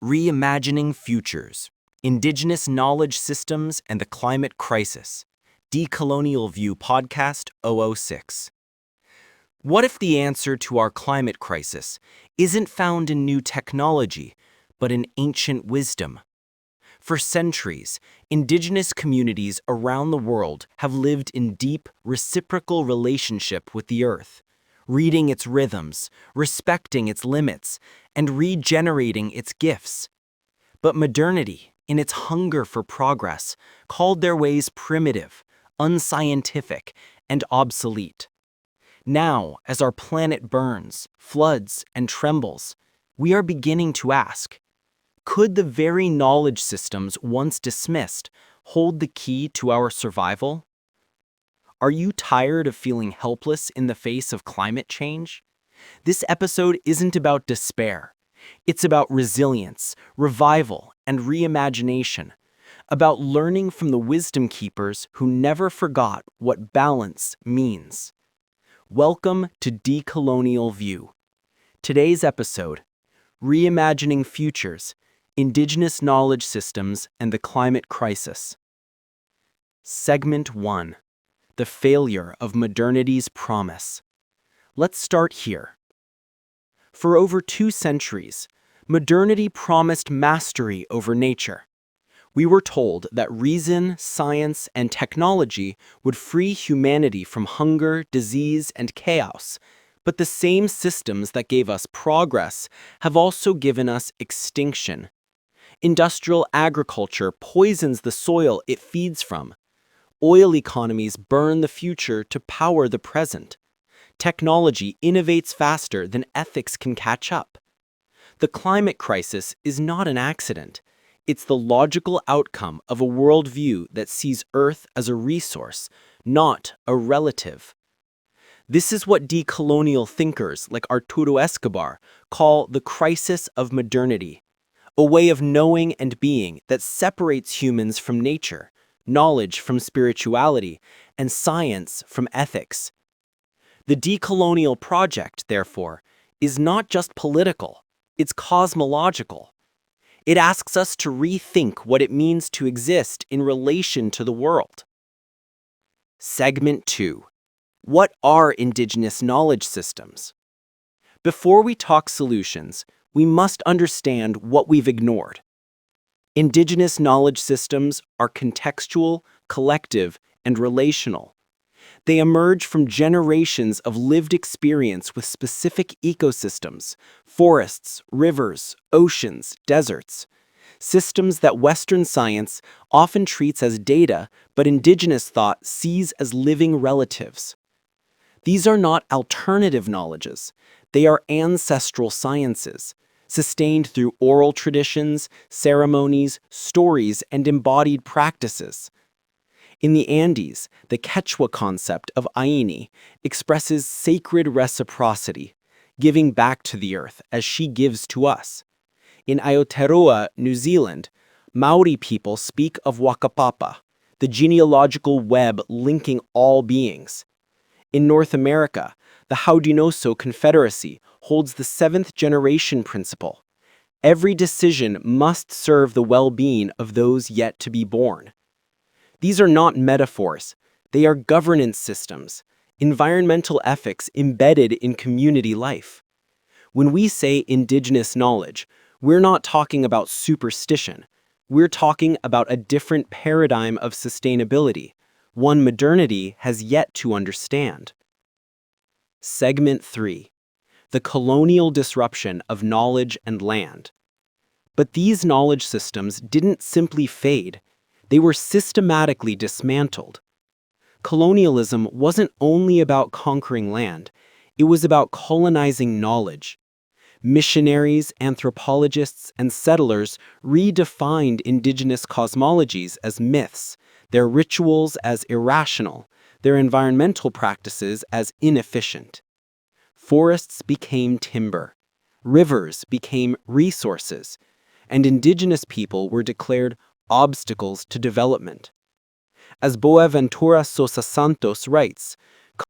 Reimagining Futures, Indigenous Knowledge Systems and the Climate Crisis, Decolonial View Podcast 006. What if the answer to our climate crisis isn't found in new technology, but in ancient wisdom? For centuries, indigenous communities around the world have lived in deep, reciprocal relationship with the earth, reading its rhythms, respecting its limits, and regenerating its gifts. But modernity, in its hunger for progress, called their ways primitive, unscientific, and obsolete. Now, as our planet burns, floods, and trembles, we are beginning to ask, could the very knowledge systems once dismissed hold the key to our survival? Are you tired of feeling helpless in the face of climate change? This episode isn't about despair. It's about resilience, revival, and reimagination, about learning from the wisdom keepers who never forgot what balance means. Welcome to Decolonial View. Today's episode, Reimagining Futures, Indigenous Knowledge Systems and the Climate Crisis. Segment 1. The Failure of Modernity's Promise. Let's start here. For over 2 centuries, modernity promised mastery over nature. We were told that reason, science, and technology would free humanity from hunger, disease, and chaos. But the same systems that gave us progress have also given us extinction. Industrial agriculture poisons the soil it feeds from. Oil economies burn the future to power the present. Technology innovates faster than ethics can catch up. The climate crisis is not an accident. It's the logical outcome of a worldview that sees Earth as a resource, not a relative. This is what decolonial thinkers like Arturo Escobar call the crisis of modernity, a way of knowing and being that separates humans from nature, knowledge from spirituality, and science from ethics. The decolonial project, therefore, is not just political, it's cosmological. It asks us to rethink what it means to exist in relation to the world. Segment 2. What are Indigenous knowledge systems? Before we talk solutions, we must understand what we've ignored. Indigenous knowledge systems are contextual, collective, and relational. They emerge from generations of lived experience with specific ecosystems, forests, rivers, oceans, deserts. Systems that Western science often treats as data, but Indigenous thought sees as living relatives. These are not alternative knowledges. They are ancestral sciences, sustained through oral traditions, ceremonies, stories, and embodied practices. In the Andes, the Quechua concept of Aini expresses sacred reciprocity, giving back to the earth as she gives to us. In Aotearoa, New Zealand, Māori people speak of Wakapapa, the genealogical web linking all beings. In North America, the Haudenosaunee Confederacy holds the 7th generation principle. Every decision must serve the well-being of those yet to be born. These are not metaphors. They are governance systems, environmental ethics embedded in community life. When we say Indigenous knowledge, we're not talking about superstition. We're talking about a different paradigm of sustainability, one modernity has yet to understand. Segment 3. The colonial disruption of knowledge and land. But these knowledge systems didn't simply fade. They were systematically dismantled. Colonialism wasn't only about conquering land, it was about colonizing knowledge. Missionaries, anthropologists, and settlers redefined indigenous cosmologies as myths, their rituals as irrational, their environmental practices as inefficient. Forests became timber, rivers became resources, and indigenous people were declared obstacles to development. As Boaventura Sosa Santos writes,